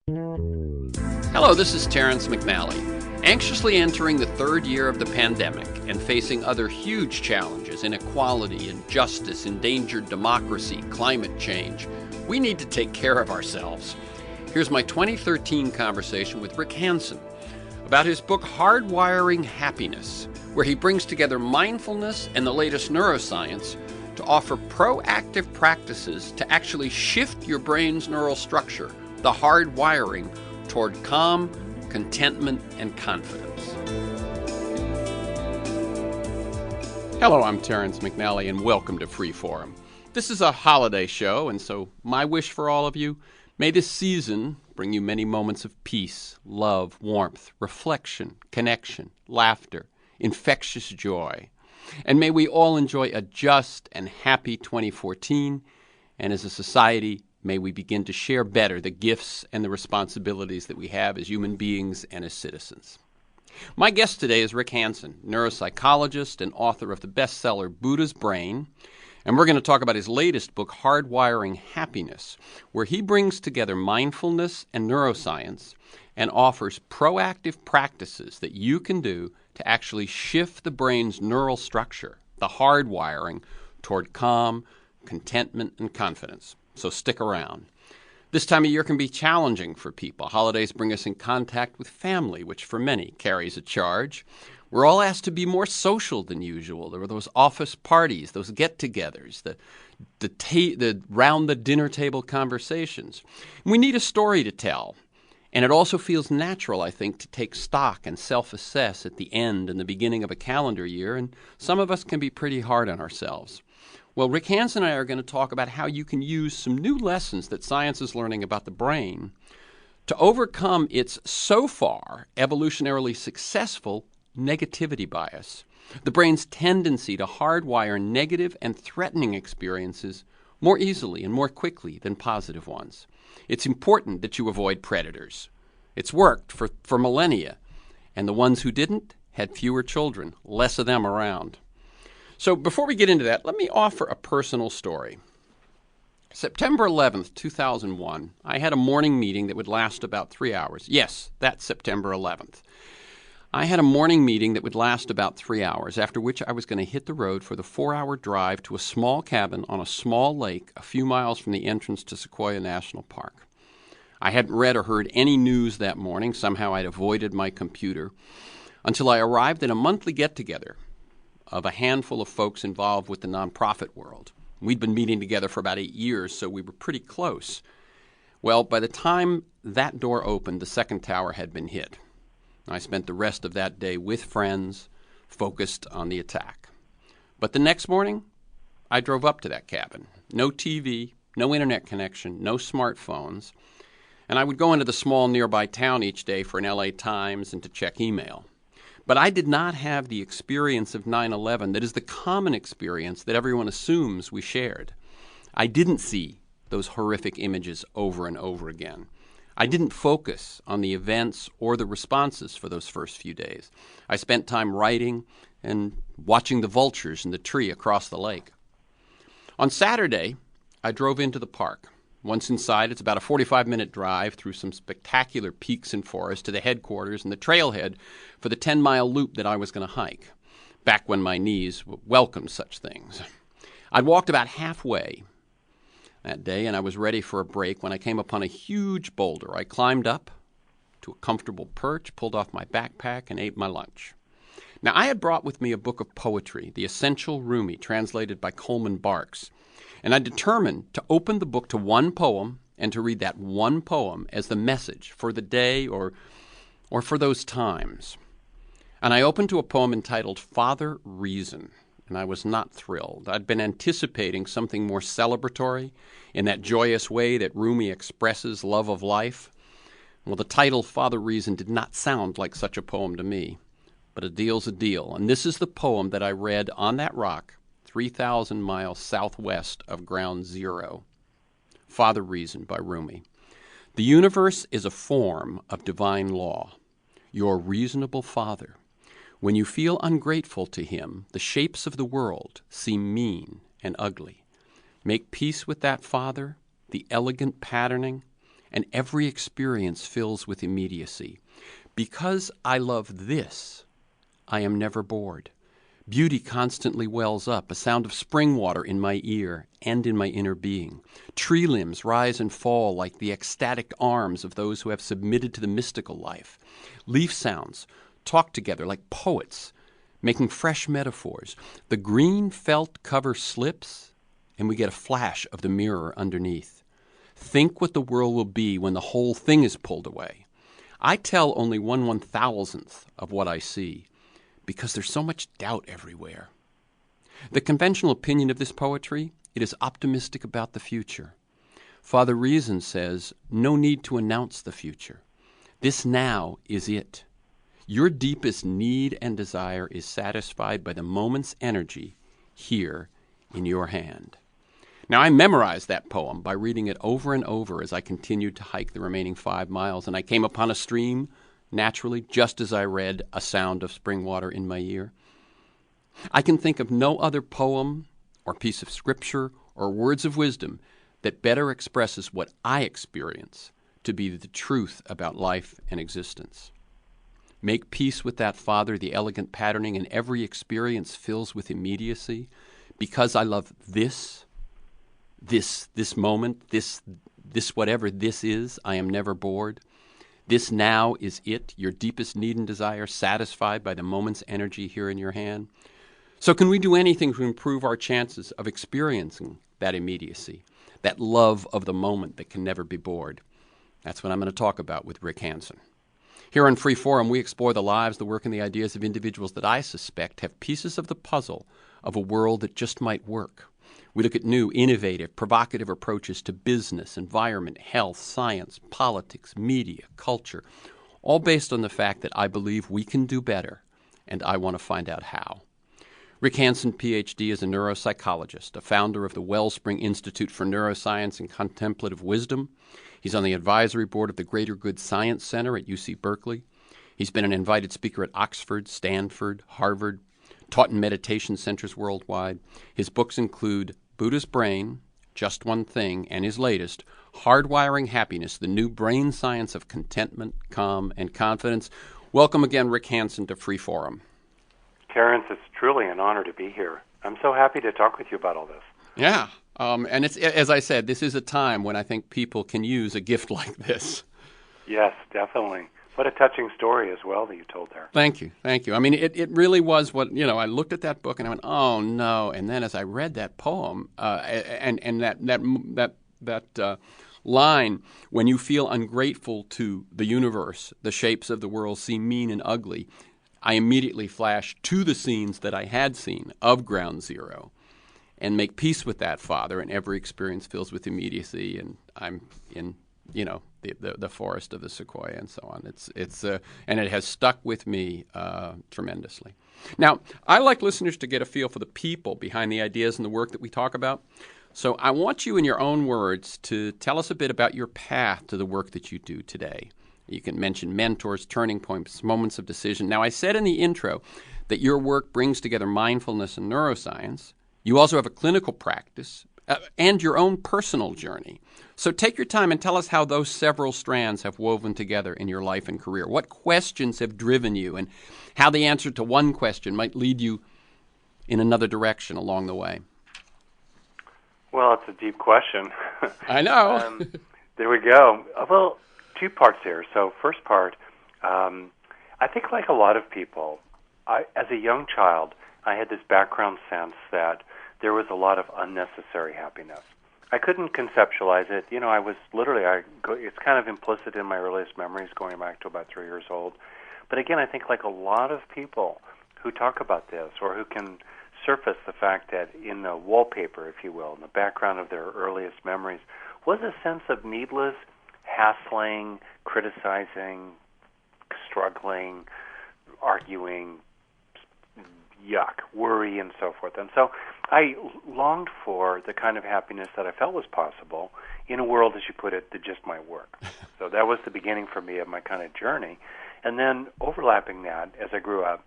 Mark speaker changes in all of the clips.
Speaker 1: Hello, this is Terrence McNally. Anxiously entering the third year of the pandemic and facing other huge challenges, inequality, injustice, endangered democracy, climate change, we need to take care of ourselves. Here's my 2013 conversation with Rick Hanson about his book Hardwiring Happiness, where he brings together mindfulness and the latest neuroscience to offer proactive practices to actually shift your brain's neural structure, the hard wiring, toward calm, contentment, and confidence. Hello, I'm Terrence McNally, and welcome to Freeforum. This is a holiday show, and so my wish for all of you, may this season bring you many moments of peace, love, warmth, reflection, connection, laughter, infectious joy. And may we all enjoy a just and happy 2014, and as a society, may we begin to share better the gifts and the responsibilities that we have as human beings and as citizens. My guest today is Rick Hanson, neuropsychologist and author of the bestseller Buddha's Brain, and we're going to talk about his latest book, Hardwiring Happiness, where he brings together mindfulness and neuroscience and offers proactive practices that you can do to actually shift the brain's neural structure, the hardwiring, toward calm, contentment, and confidence. So stick around. This time of year can be challenging for people. Holidays bring us in contact with family, which for many carries a charge. We're all asked to be more social than usual. There are those office parties, those get-togethers, the round the dinner table conversations. We need a story to tell. And it also feels natural, I think, to take stock and self-assess at the end and the beginning of a calendar year, and some of us can be pretty hard on ourselves. Well, Rick Hanson and I are going to talk about how you can use some new lessons that science is learning about the brain to overcome its so far evolutionarily successful negativity bias, the brain's tendency to hardwire negative and threatening experiences more easily and more quickly than positive ones. It's important that you avoid predators. It's worked for millennia, and the ones who didn't had fewer children, less of them around. So before we get into that, let me offer a personal story. September 11th, 2001, I had a morning meeting that would last about 3 hours. Yes, that's September 11th. I had a morning meeting that would last about 3 hours, after which I was going to hit the road for the 4-hour drive to a small cabin on a small lake a few miles from the entrance to Sequoia National Park. I hadn't read or heard any news that morning. Somehow I'd avoided my computer until I arrived at a monthly get-together of a handful of folks involved with the nonprofit world. We'd been meeting together for about 8 years, so we were pretty close. Well, by the time that door opened, the second tower had been hit. I spent the rest of that day with friends, focused on the attack. But the next morning, I drove up to that cabin. No TV, no internet connection, no smartphones. And I would go into the small nearby town each day for an LA Times and to check email. But I did not have the experience of 9/11 that is the common experience that everyone assumes we shared. I didn't see those horrific images over and over again. I didn't focus on the events or the responses for those first few days. I spent time writing and watching the vultures in the tree across the lake. On Saturday, I drove into the park. Once inside, it's about a 45-minute drive through some spectacular peaks and forests to the headquarters and the trailhead for the 10-mile loop that I was going to hike, back when my knees welcomed such things. I'd walked about halfway that day, and I was ready for a break when I came upon a huge boulder. I climbed up to a comfortable perch, pulled off my backpack, and ate my lunch. Now, I had brought with me a book of poetry, The Essential Rumi, translated by Coleman Barks. And I determined to open the book to one poem and to read that one poem as the message for the day or for those times. And I opened to a poem entitled Father Reason, and I was not thrilled. I'd been anticipating something more celebratory in that joyous way that Rumi expresses love of life. Well, the title Father Reason did not sound like such a poem to me, but a deal's a deal. And this is the poem that I read on that rock 3,000 miles southwest of Ground Zero. Father Reason by Rumi. The universe is a form of divine law. Your reasonable Father. When you feel ungrateful to him, the shapes of the world seem mean and ugly. Make peace with that Father, the elegant patterning, and every experience fills with immediacy. Because I love this, I am never bored. Beauty constantly wells up, a sound of spring water in my ear and in my inner being. Tree limbs rise and fall like the ecstatic arms of those who have submitted to the mystical life. Leaf sounds talk together like poets, making fresh metaphors. The green felt cover slips, and we get a flash of the mirror underneath. Think what the world will be when the whole thing is pulled away. I tell only 1/1000th of what I see, because there's so much doubt everywhere. The conventional opinion of this poetry, it is optimistic about the future. Father Reason says, no need to announce the future. This now is it. Your deepest need and desire is satisfied by the moment's energy here in your hand. Now, I memorized that poem by reading it over and over as I continued to hike the remaining 5 miles, and I came upon a stream, naturally, just as I read A Sound of Spring Water in My Ear. I can think of no other poem or piece of scripture or words of wisdom that better expresses what I experience to be the truth about life and existence. Make peace with that, Father, the elegant patterning, and every experience fills with immediacy. Because I love this moment, this whatever this is, I am never bored. This now is it, your deepest need and desire, satisfied by the moment's energy here in your hand. So can we do anything to improve our chances of experiencing that immediacy, that love of the moment that can never be bored? That's what I'm going to talk about with Rick Hanson. Here on Free Forum, we explore the lives, the work, and the ideas of individuals that I suspect have pieces of the puzzle of a world that just might work. We look at new, innovative, provocative approaches to business, environment, health, science, politics, media, culture, all based on the fact that I believe we can do better, and I want to find out how. Rick Hanson, Ph.D., is a neuropsychologist, a founder of the Wellspring Institute for Neuroscience and Contemplative Wisdom. He's on the advisory board of the Greater Good Science Center at UC Berkeley. He's been an invited speaker at Oxford, Stanford, Harvard, taught in meditation centers worldwide. His books include Buddha's Brain, Just One Thing, and his latest, Hardwiring Happiness, the new brain science of contentment, calm, and confidence. Welcome again, Rick Hanson, to Free Forum.
Speaker 2: Terrence, it's truly an honor to be here. I'm so happy to talk with you about all this.
Speaker 1: Yeah, and it's, as I said, this is a time when I think people can use a gift like this.
Speaker 2: Yes, definitely. What a touching story as well that you told there.
Speaker 1: Thank you. I mean, it really was what, I looked at that book and I went, oh, no. And then as I read that poem and that line, when you feel ungrateful to the universe, the shapes of the world seem mean and ugly, I immediately flashed to the scenes that I had seen of Ground Zero and make peace with that, Father, and every experience fills with immediacy, and I'm in, the forest of the sequoia and so on. It's and it has stuck with me tremendously. Now, I like listeners to get a feel for the people behind the ideas and the work that we talk about. So I want you, in your own words, to tell us a bit about your path to the work that you do today. You can mention mentors, turning points, moments of decision. Now, I said in the intro that your work brings together mindfulness and neuroscience. You also have a clinical practice and your own personal journey. So take your time and tell us how those several strands have woven together in your life and career. What questions have driven you, and how the answer to one question might lead you in another direction along the way.
Speaker 2: Well, it's a deep question.
Speaker 1: I know.
Speaker 2: There we go. Well, two parts here. So first part, I think like a lot of people, as a young child, I had this background sense that there was a lot of unnecessary happiness. I couldn't conceptualize it. I was literally, it's kind of implicit in my earliest memories going back to about 3 years old. But again, I think like a lot of people who talk about this, or who can surface the fact that in the wallpaper, if you will, in the background of their earliest memories, was a sense of needless hassling, criticizing, struggling, arguing, yuck, worry, and so forth. And so I longed for the kind of happiness that I felt was possible in a world, as you put it, that just might work. So that was the beginning for me of my kind of journey. And then overlapping that, as I grew up,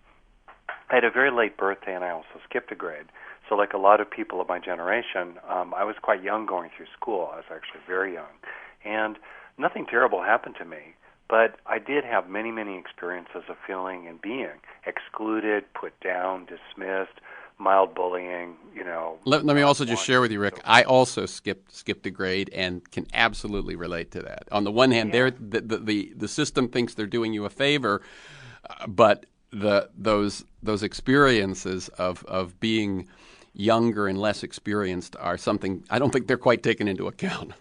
Speaker 2: I had a very late birthday, and I also skipped a grade. So like a lot of people of my generation, I was quite young going through school. I was actually very young. And nothing terrible happened to me, but I did have many, many experiences of feeling and being excluded, put down, dismissed, mild bullying,
Speaker 1: Let me also just share with you, Rick, I also skipped a grade and can absolutely relate to that. On the one hand, the system thinks they're doing you a favor, but those experiences of being younger and less experienced are something I don't think they're quite taken into account.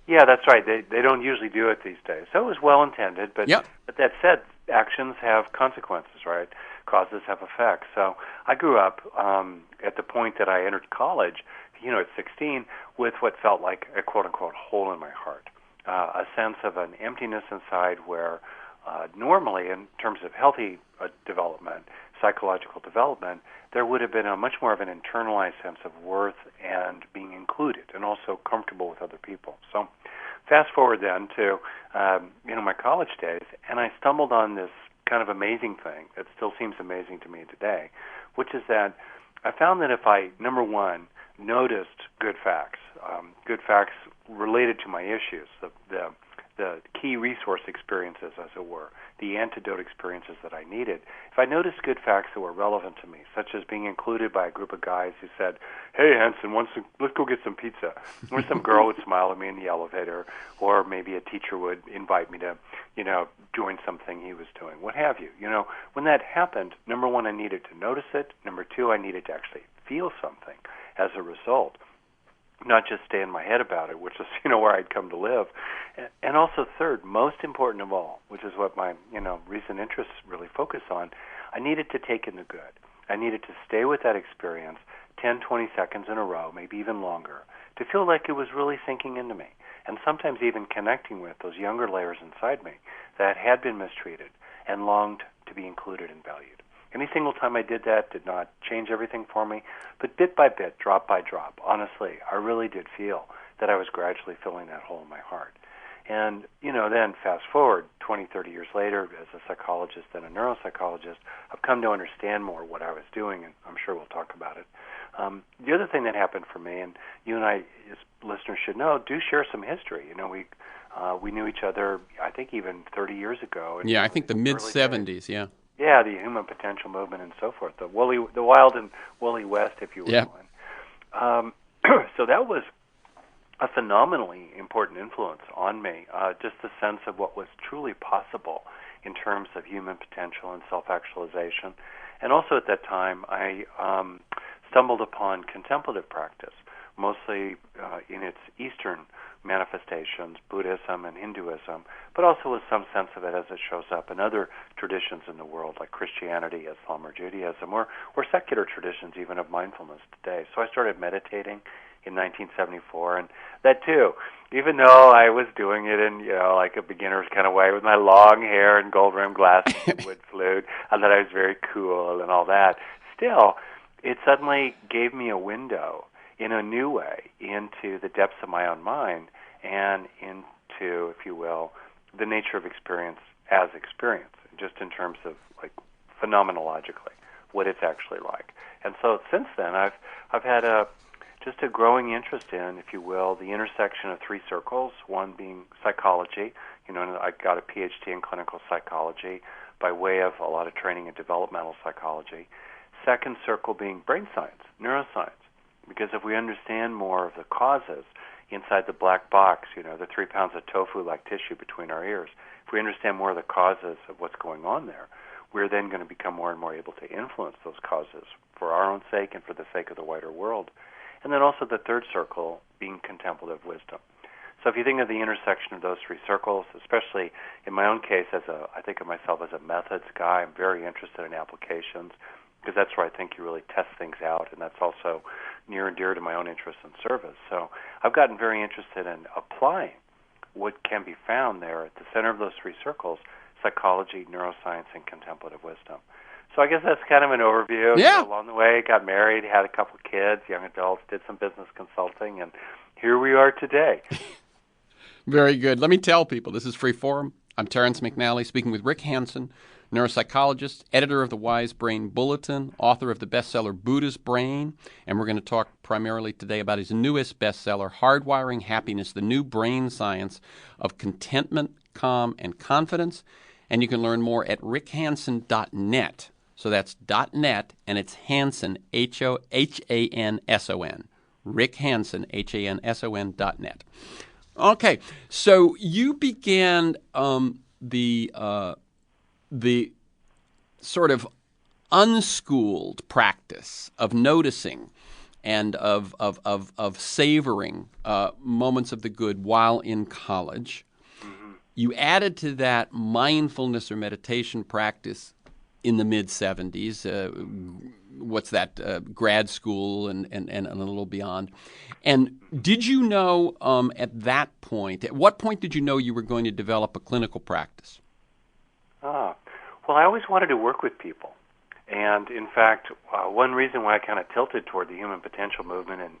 Speaker 2: Yeah, that's right. They don't usually do it these days. So it was well intended, but that said, actions have consequences, right? Causes have effects. So I grew up at the point that I entered college, at 16, with what felt like a quote-unquote hole in my heart, a sense of an emptiness inside where normally, in terms of healthy development, psychological development, there would have been a much more of an internalized sense of worth and being included and also comfortable with other people. So fast forward then to my college days, and I stumbled on this kind of amazing thing that still seems amazing to me today, which is that I found that if I, number one, noticed good facts related to my issues, the key resource experiences, as it were, the antidote experiences that I needed, if I noticed good facts that were relevant to me, such as being included by a group of guys who said, "Hey, Hanson, let's go get some pizza," or some girl would smile at me in the elevator, or maybe a teacher would invite me to, join something he was doing, what have you. When that happened, number one, I needed to notice it. Number two, I needed to actually feel something as a result, not just stay in my head about it, which is, where I'd come to live. And also third, most important of all, which is what my, recent interests really focus on, I needed to take in the good. I needed to stay with that experience 10, 20 seconds in a row, maybe even longer, to feel like it was really sinking into me, and sometimes even connecting with those younger layers inside me that had been mistreated and longed to be included and valued. Any single time I did that did not change everything for me, but bit by bit, drop by drop, honestly, I really did feel that I was gradually filling that hole in my heart. And, then fast forward 20, 30 years later, as a psychologist and a neuropsychologist, I've come to understand more what I was doing, and I'm sure we'll talk about it. The other thing that happened for me, and you and I, as listeners should know, do share some history. We knew each other, I think, even 30 years ago.
Speaker 1: I think the mid-'70s, yeah.
Speaker 2: Yeah, the human potential movement and so forth, the wild and woolly west, if you will.
Speaker 1: Yeah.
Speaker 2: So that was a phenomenally important influence on me, just the sense of what was truly possible in terms of human potential and self-actualization. And also at that time, I stumbled upon contemplative practice, mostly in its Eastern manifestations, Buddhism and Hinduism, but also with some sense of it as it shows up in other traditions in the world, like Christianity, Islam, or Judaism, or secular traditions even of mindfulness today. So I started meditating in 1974, and that too, even though I was doing it in, like a beginner's kind of way with my long hair and gold-rimmed glasses and wood flute, and that I was very cool and all that, still, it suddenly gave me a window in a new way into the depths of my own mind and into, if you will, the nature of experience as experience, just in terms of like phenomenologically what it's actually like. And so since then, I've had just a growing interest in, if you will, the intersection of three circles, one being psychology. I got a PhD in clinical psychology by way of a lot of training in developmental psychology. Second circle being brain science, neuroscience. Because if we understand more of the causes inside the black box, the 3 pounds of tofu-like tissue between our ears, if we understand more of the causes of what's going on there, we're then going to become more and more able to influence those causes for our own sake and for the sake of the wider world. And then also the third circle being contemplative wisdom. So if you think of the intersection of those three circles, especially in my own case, I think of myself as a methods guy. I'm very interested in applications, because that's where I think you really test things out, and that's also near and dear to my own interest and service. So I've gotten very interested in applying what can be found there at the center of those three circles: psychology, neuroscience, and contemplative wisdom. So I guess that's kind of an overview.
Speaker 1: Yeah.
Speaker 2: Along the way, got married, had a couple of kids, young adults, did some business consulting, and here we are today.
Speaker 1: Very good. Let me tell people, this is Free Forum. I'm Terrence McNally, speaking with Rick Hanson, neuropsychologist, editor of the Wise Brain Bulletin, author of the bestseller Buddha's Brain, and we're going to talk primarily today about his newest bestseller, Hardwiring Happiness, the New Brain Science of Contentment, Calm, and Confidence. And you can learn more at rickhanson.net. So that's .net, and it's Hanson, Hanson, Rick Hanson, Hanson.net. Okay, so you began the sort of unschooled practice of noticing and of savoring moments of the good while in college.
Speaker 2: Mm-hmm.
Speaker 1: You added to that mindfulness or meditation practice in the mid-'70s. Grad school and a little beyond. And did you know at what point did you know you were going to develop a clinical practice?
Speaker 2: Well, I always wanted to work with people. And in fact, one reason why I kind of tilted toward the human potential movement at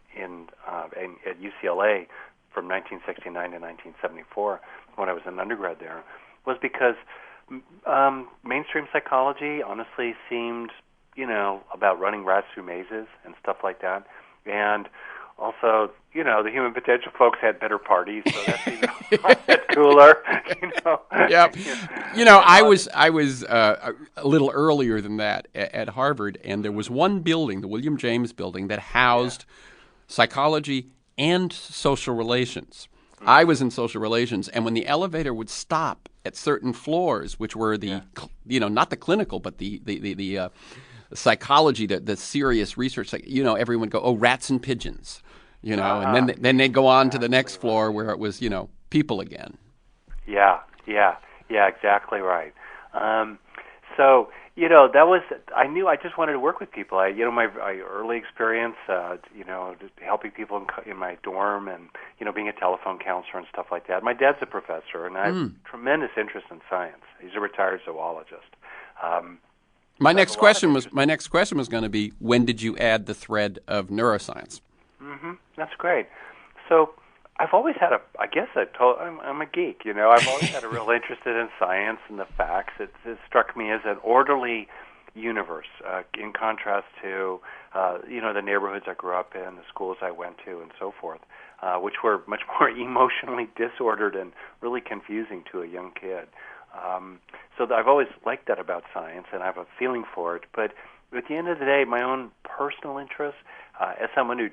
Speaker 2: UCLA from 1969 to 1974, when I was an undergrad there, was because mainstream psychology honestly seemed, about running rats through mazes and stuff like that. And also, the human potential folks had better parties, so that seemed that's cooler.
Speaker 1: Yep. I was a little earlier than that at Harvard, and there was one building, the William James building, that housed psychology and social relations. Mm-hmm. I was in social relations, and when the elevator would stop at certain floors, which were not the clinical, but the psychology, the serious research, everyone would go, oh, rats and pigeons, and then they'd go on to the next floor where it was, people again. Yeah,
Speaker 2: exactly right. So, that was, I knew I just wanted to work with people. My early experience, just helping people in my dorm and, being a telephone counselor and stuff like that. My dad's a professor, and I have tremendous interest in science. He's a retired zoologist.
Speaker 1: My next question was going to be, when did you add the thread of neuroscience?
Speaker 2: Mm-hmm. That's great. So I've always had I'm a geek, I've always had a real interest in science and the facts. It struck me as an orderly universe, in contrast to, the neighborhoods I grew up in, the schools I went to, and so forth, which were much more emotionally disordered and really confusing to a young kid. So I've always liked that about science, and I have a feeling for it. But at the end of the day, my own personal interest, as someone who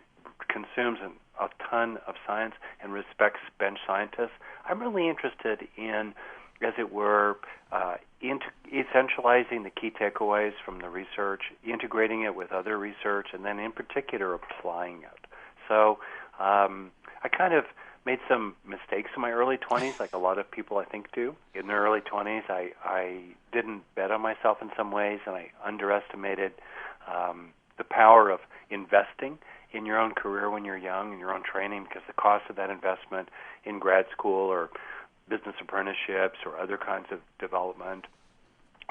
Speaker 2: consumes a ton of science and respects bench scientists, I'm really interested in, as it were, essentializing the key takeaways from the research, integrating it with other research, and then in particular applying it. So I kind of made some mistakes in my early 20s, like a lot of people I think do. In their early 20s, I didn't bet on myself in some ways, and I underestimated the power of investing in your own career when you're young and your own training, because the cost of that investment in grad school or business apprenticeships or other kinds of development,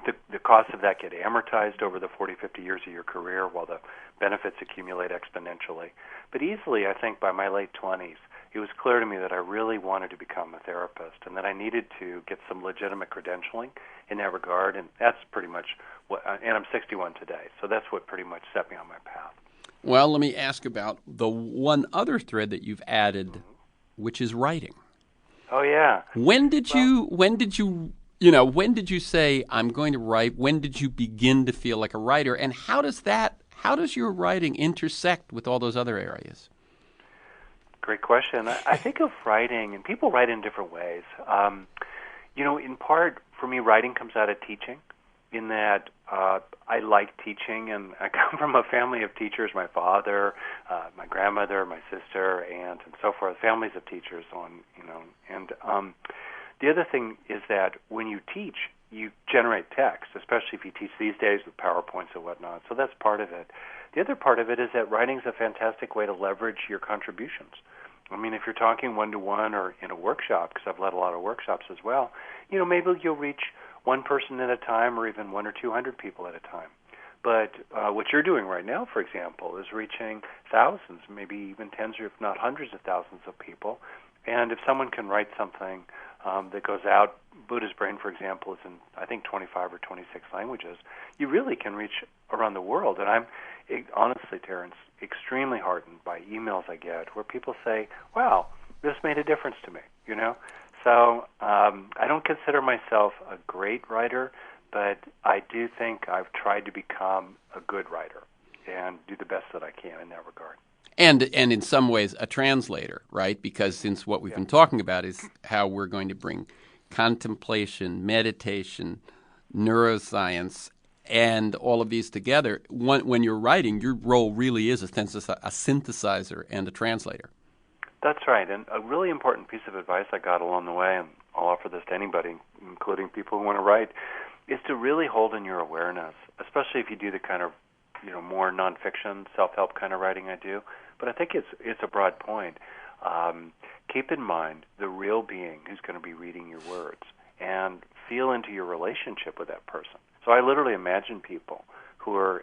Speaker 2: the cost of that get amortized over the 40, 50 years of your career while the benefits accumulate exponentially. But easily, I think, by my late 20s, it was clear to me that I really wanted to become a therapist and that I needed to get some legitimate credentialing in that regard, and that's pretty much and I'm 61 today, so that's what pretty much set me on my path.
Speaker 1: Well, let me ask about the one other thread that you've added, which is writing.
Speaker 2: Oh, yeah.
Speaker 1: When did you say, I'm going to write? When did you begin to feel like a writer? And how does your writing intersect with all those other areas?
Speaker 2: Great question. I think of writing, and people write in different ways. In part, for me, writing comes out of teaching, in that I like teaching, and I come from a family of teachers. My father, my grandmother, my sister, aunt, and so forth, families of teachers. And the other thing is that when you teach, you generate text, especially if you teach these days with PowerPoints and whatnot. So that's part of it. The other part of it is that writing is a fantastic way to leverage your contributions. I mean, if you're talking one-to-one or in a workshop, because I've led a lot of workshops as well, maybe you'll reach one person at a time or even 100 or 200 people at a time. But what you're doing right now, for example, is reaching thousands, maybe even tens or if not hundreds of thousands of people. And if someone can write something that goes out, Buddha's brain, for example, is in, I think, 25 or 26 languages. You really can reach around the world. And I'm, honestly, Terrence, extremely heartened by emails I get where people say, wow, this made a difference to me, you know? So I don't consider myself a great writer, but I do think I've tried to become a good writer and do the best that I can in that regard.
Speaker 1: And in some ways a translator, right? Because since what we've been talking about is how we're going to bring contemplation, meditation, neuroscience, and all of these together, when you're writing, your role really is a synthesizer and a translator.
Speaker 2: That's right. And a really important piece of advice I got along the way, and I'll offer this to anybody, including people who want to write, is to really hold in your awareness, especially if you do the kind of, more nonfiction, self-help kind of writing I do. But I think it's a broad point. Keep in mind the real being who's going to be reading your words and feel into your relationship with that person. So I literally imagine people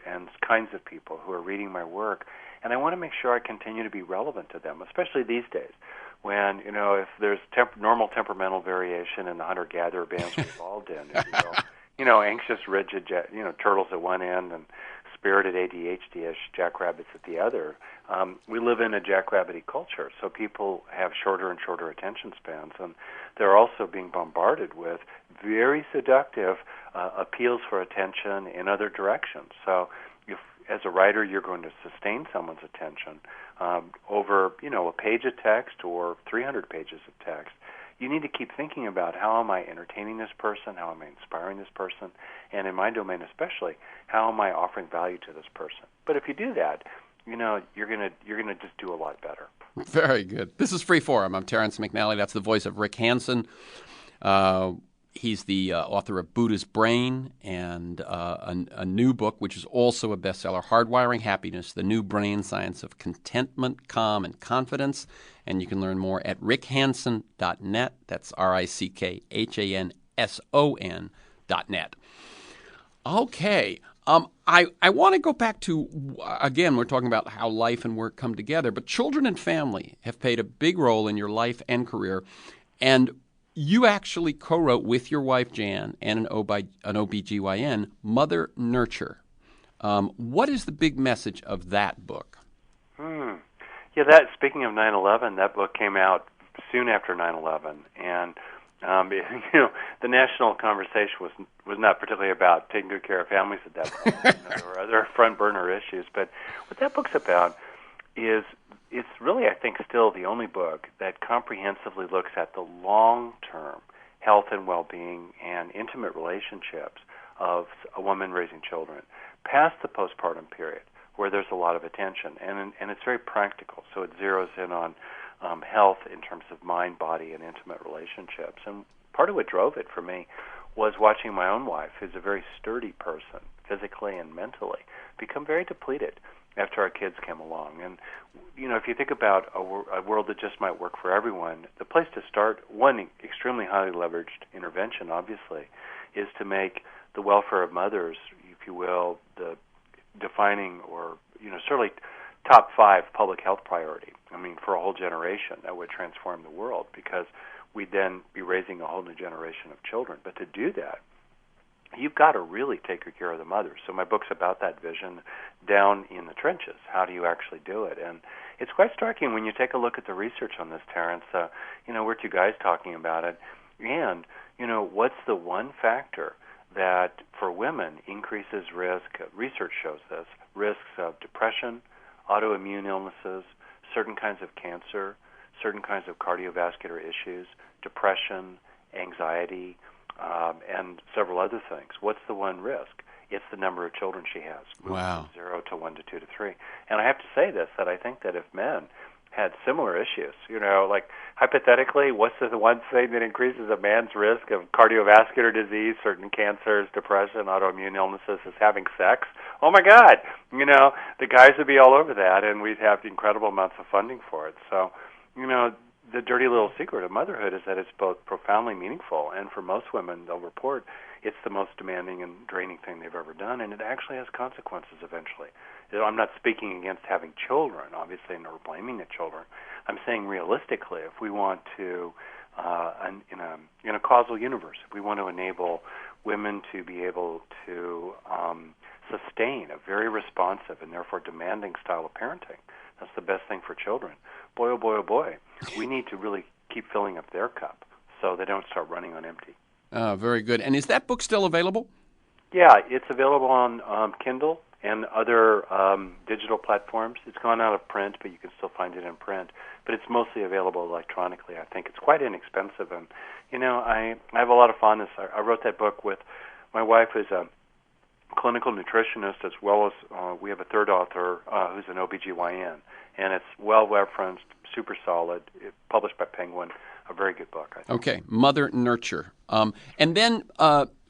Speaker 2: and kinds of people who are reading my work, and I want to make sure I continue to be relevant to them, especially these days when, if there's normal temperamental variation in the hunter-gatherer bands we evolved in, if you will, anxious, rigid, turtles at one end and spirited ADHD-ish jackrabbits at the other. We live in a jackrabbity culture, so people have shorter and shorter attention spans, and they're also being bombarded with very seductive appeals for attention in other directions. So if, as a writer, you're going to sustain someone's attention over, a page of text or 300 pages of text, you need to keep thinking about how am I entertaining this person, how am I inspiring this person, and in my domain especially, how am I offering value to this person. But if you do that, you're gonna just do a lot better.
Speaker 1: Very good. This is Freeform. I'm Terrence McNally. That's the voice of Rick Hanson. He's the author of Buddha's Brain and a new book, which is also a bestseller, Hardwiring Happiness, the New Brain Science of Contentment, Calm, and Confidence. And you can learn more at rickhanson.net. That's rickhanson.net. Okay. I want to go back to, again, we're talking about how life and work come together, but children and family have played a big role in your life and career. And you actually co-wrote with your wife, Jan, and an OBGYN, Mother Nurture. What is the big message of that book?
Speaker 2: Yeah, speaking of 9/11, that book came out soon after 9/11, and the national conversation was not particularly about taking good care of families at that point. There were other front burner issues, but what that book's about is it's really, I think, still the only book that comprehensively looks at the long-term health and well-being and intimate relationships of a woman raising children past the postpartum period, where there's a lot of attention, and it's very practical. So it zeroes in on health in terms of mind, body, and intimate relationships. And part of what drove it for me was watching my own wife, who's a very sturdy person, physically and mentally, become very depleted after our kids came along. And, if you think about a world that just might work for everyone, the place to start, one extremely highly leveraged intervention, obviously, is to make the welfare of mothers, if you will, the defining or, certainly top 5 public health priority. I mean, for a whole generation, that would transform the world because we'd then be raising a whole new generation of children. But to do that, you've got to really take good care of the mothers. So my book's about that vision down in the trenches. How do you actually do it? And it's quite striking when you take a look at the research on this, Terrence. We're two guys talking about it. And, what's the one factor that for women increases risk, research shows this, risks of depression, autoimmune illnesses, certain kinds of cancer, certain kinds of cardiovascular issues, depression, anxiety, and several other things. What's the one risk? It's the number of children she has.
Speaker 1: Wow.
Speaker 2: From 0 to 1 to 2 to 3. And I have to say this, that I think that if men had similar issues, like hypothetically, what's the one thing that increases a man's risk of cardiovascular disease, certain cancers, depression, autoimmune illnesses, is having sex? Oh my God! The guys would be all over that, and we'd have incredible amounts of funding for it. So, the dirty little secret of motherhood is that it's both profoundly meaningful, and for most women, they'll report it's the most demanding and draining thing they've ever done, and it actually has consequences eventually. I'm not speaking against having children, obviously, nor blaming the children. I'm saying realistically, if we want to in a causal universe. If we want to enable women to be able to sustain a very responsive and therefore demanding style of parenting, that's the best thing for children. Boy, oh boy, oh boy, we need to really keep filling up their cup so they don't start running on empty.
Speaker 1: Very good. And is that book still available?
Speaker 2: Yeah, it's available on Kindle and other digital platforms. It's gone out of print, but you can still find it in print. But it's mostly available electronically, I think. It's quite inexpensive. And, I have a lot of fondness. I wrote that book with my wife, who's a clinical nutritionist, as well as we have a third author who's an OBGYN. And it's well-referenced, super solid, published by Penguin, a very good book, I think.
Speaker 1: Okay, Mother Nurture. And then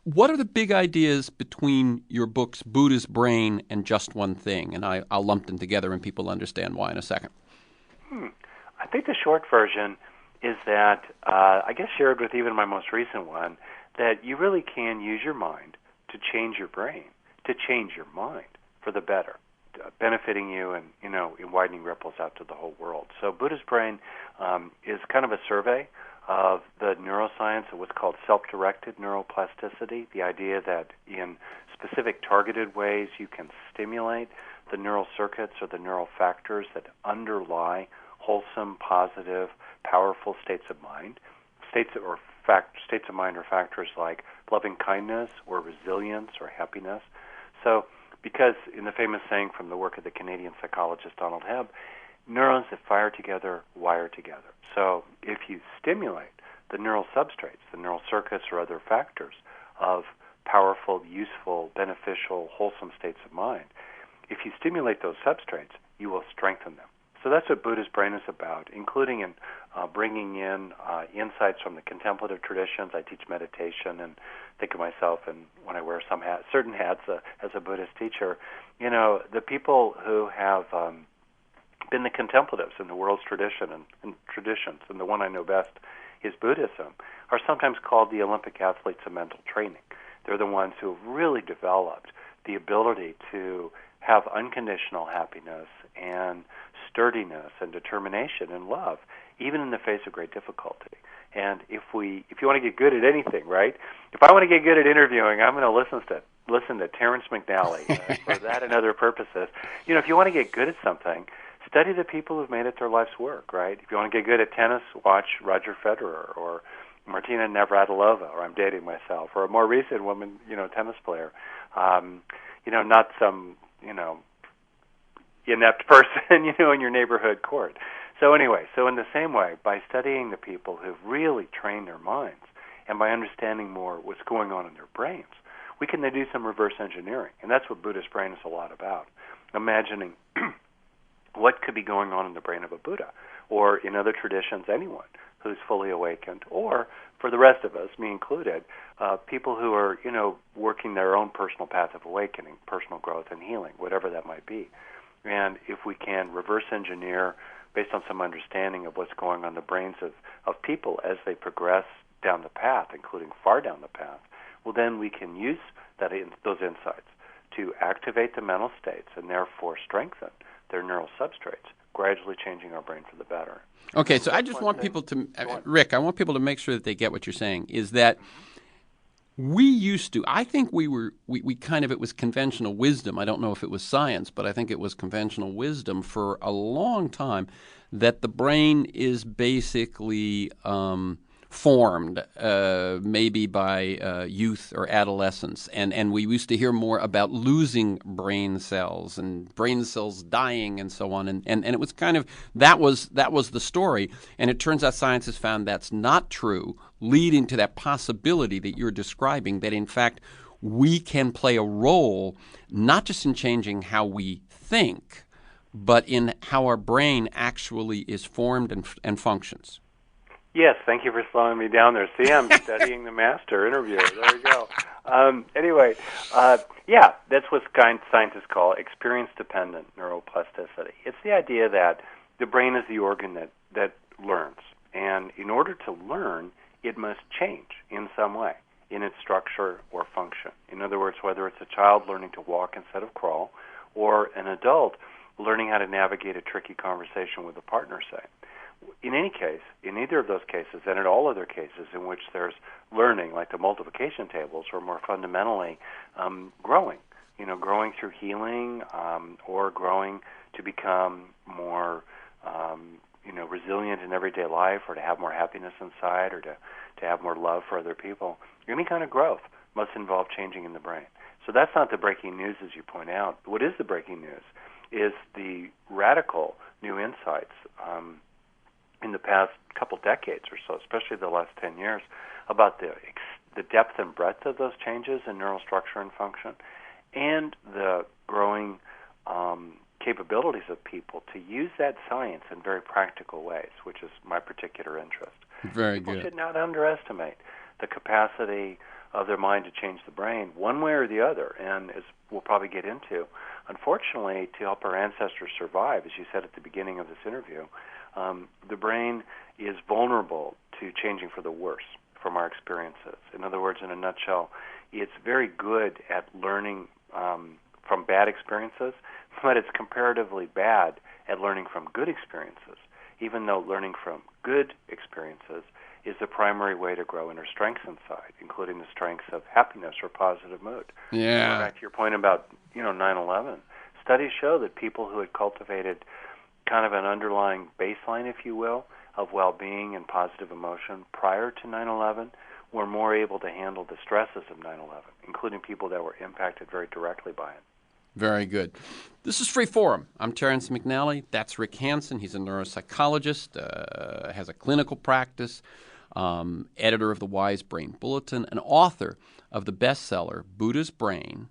Speaker 1: what are the big ideas between your books, Buddha's Brain and Just One Thing? And I'll lump them together and people understand why in a second.
Speaker 2: I think the short version is that, I guess shared with even my most recent one, that you really can use your mind to change your brain, to change your mind for the better, benefiting you and, in widening ripples out to the whole world. So Buddha's Brain is kind of a survey of the neuroscience of what's called self-directed neuroplasticity, the idea that in specific targeted ways you can stimulate the neural circuits or the neural factors that underlie wholesome, positive, powerful states of mind. States of mind are factors like loving kindness or resilience or happiness. So because in the famous saying from the work of the Canadian psychologist Donald Hebb, neurons that fire together wire together. So if you stimulate the neural substrates, the neural circuits or other factors of powerful, useful, beneficial, wholesome states of mind, if you stimulate those substrates, you will strengthen them. So that's what Buddha's Brain is about, including in bringing in insights from the contemplative traditions. I teach meditation and think of myself, and when I wear certain hats as a Buddhist teacher, the people who have been the contemplatives in the world's traditions, and the one I know best is Buddhism, are sometimes called the Olympic athletes of mental training. They're the ones who have really developed the ability to have unconditional happiness and sturdiness and determination and love, even in the face of great difficulty. And if you want to get good at anything, right? If I want to get good at interviewing, I'm going to listen to Terrence McNally for that and other purposes. If you want to get good at something, study the people who've made it their life's work, right? If you want to get good at tennis, watch Roger Federer or Martina Navratilova, or I'm dating myself, or a more recent woman, tennis player. Not some, inept person, in your neighborhood court. So anyway, in the same way, by studying the people who've really trained their minds and by understanding more what's going on in their brains, we can then do some reverse engineering. And that's what Buddha's Brain is a lot about, imagining what could be going on in the brain of a Buddha, or in other traditions, anyone who's fully awakened, or for the rest of us, me included, people who are, working their own personal path of awakening, personal growth and healing, whatever that might be. And if we can reverse engineer based on some understanding of what's going on in the brains of people as they progress down the path, including far down the path, well, then we can use those insights to activate the mental states and therefore strengthen their neural substrates, gradually changing our brain for the better.
Speaker 1: Okay, so I just want people to, Rick, I want people to make sure that they get what you're saying, is that we used to, I think we kind of, it was conventional wisdom. I don't know if it was science, but I think it was conventional wisdom for a long time that the brain is basically formed maybe by youth or adolescence. And we used to hear more about losing brain cells and brain cells dying and so on. And it was kind of, that was the story. And it turns out science has found that's not true, leading to that possibility that you're describing, that in fact we can play a role not just in changing how we think, but in how our brain actually is formed and functions.
Speaker 2: Yes, thank you for slowing me down there. See, I'm studying the master interviewer. There you go. Anyway, that's what scientists call experience-dependent neuroplasticity. It's the idea that the brain is the organ that learns. And in order to learn, it must change in some way in its structure or function. In other words, whether it's a child learning to walk instead of crawl, or an adult learning how to navigate a tricky conversation with a partner, say. in any case, in either of those cases, and in all other cases in which there's learning, like the multiplication tables, or more fundamentally, growing. Growing through healing, or growing to become more, resilient in everyday life, or to have more happiness inside, or to have more love for other people. Any kind of growth must involve changing in the brain. So that's not the breaking news, as you point out. What is the breaking news is the radical new insights in the past couple decades or so, especially the last 10 years, about the depth and breadth of those changes in neural structure and function, and the growing capabilities of people to use that science in very practical ways, which is my particular interest.
Speaker 1: Very
Speaker 2: People
Speaker 1: good.
Speaker 2: should not underestimate the capacity of their mind to change the brain one way or the other. And as we'll probably get into, unfortunately, to help our ancestors survive, as you said at the beginning of this interview, the brain is vulnerable to changing for the worse from our experiences. In other words, in a nutshell, it's very good at learning from bad experiences, but it's comparatively bad at learning from good experiences, even though learning from good experiences is the primary way to grow inner strengths inside, including the strengths of happiness or positive mood.
Speaker 1: Yeah.
Speaker 2: Back to your point about 9/11, studies show that people who had cultivated kind of an underlying baseline, if you will, of well-being and positive emotion prior to 9/11 were more able to handle the stresses of 9/11, including people that were impacted very directly by it.
Speaker 1: Very good. This is Free Forum. I'm Terrence McNally. That's Rick Hanson. He's a neuropsychologist, has a clinical practice, editor of the Wise Brain Bulletin, an author of the bestseller Buddha's Brain,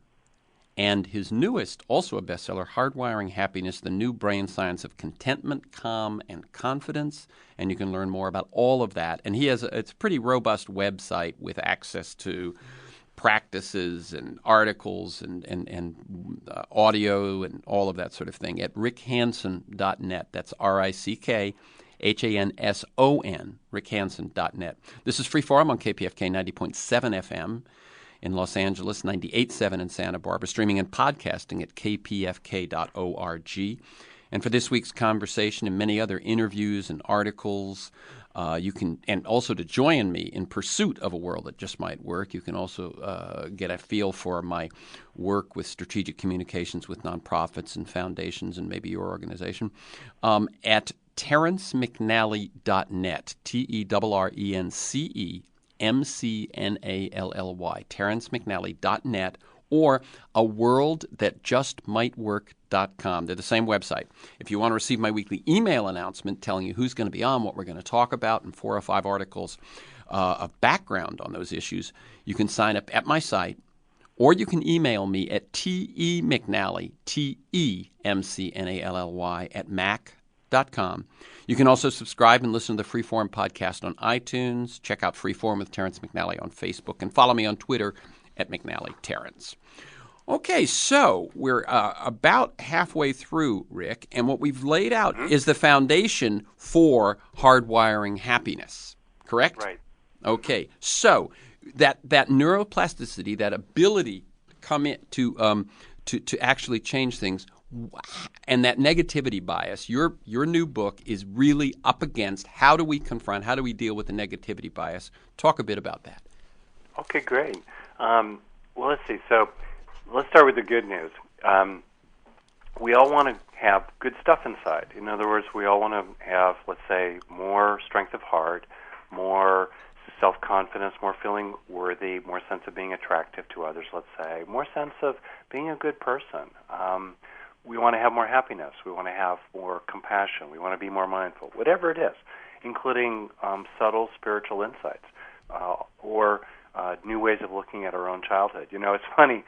Speaker 1: and his newest, also a bestseller, Hardwiring Happiness, the New Brain Science of Contentment, Calm, and Confidence. And you can learn more about all of that. And it's a pretty robust website with access to practices and articles and audio and all of that sort of thing at rickhanson.net. That's RICKHANSON, rickhanson.net. This is Freeform on KPFK 90.7 FM in Los Angeles, 98.7 in Santa Barbara, streaming and podcasting at kpfk.org. And for this week's conversation and many other interviews and articles, you can, and also to join me in pursuit of a world that just might work, you can also get a feel for my work with strategic communications with nonprofits and foundations and maybe your organization at terrencemcnally.net, TERRENCEMCNALLY, terrencemcnally.net, or aworldthatjustmightwork.com. They're the same website. If you want to receive my weekly email announcement telling you who's going to be on, what we're going to talk about, and 4 or 5 articles of background on those issues, you can sign up at my site, or you can email me at temcnally, TEMCNALLY, at mac.com. You can also subscribe and listen to the Freeform podcast on iTunes. Check out Freeform with Terrence McNally on Facebook, and follow me on Twitter at McNally Terrence. Okay, so we're about halfway through, Rick, and what we've laid out is the foundation for hardwiring happiness, correct?
Speaker 2: Right.
Speaker 1: Okay, so that neuroplasticity, that ability to come in to actually change things, and that negativity bias, your new book is really up against how do we confront, how do we deal with the negativity bias? Talk a bit about that.
Speaker 2: Okay, great. Well, let's see. So let's start with the good news. We all want to have good stuff inside. In other words, we all want to have, let's say, more strength of heart, more self-confidence, more feeling worthy, more sense of being attractive to others, let's say, more sense of being a good person. We want to have more happiness. We want to have more compassion. We want to be more mindful, whatever it is, including subtle spiritual insights or new ways of looking at our own childhood. It's funny.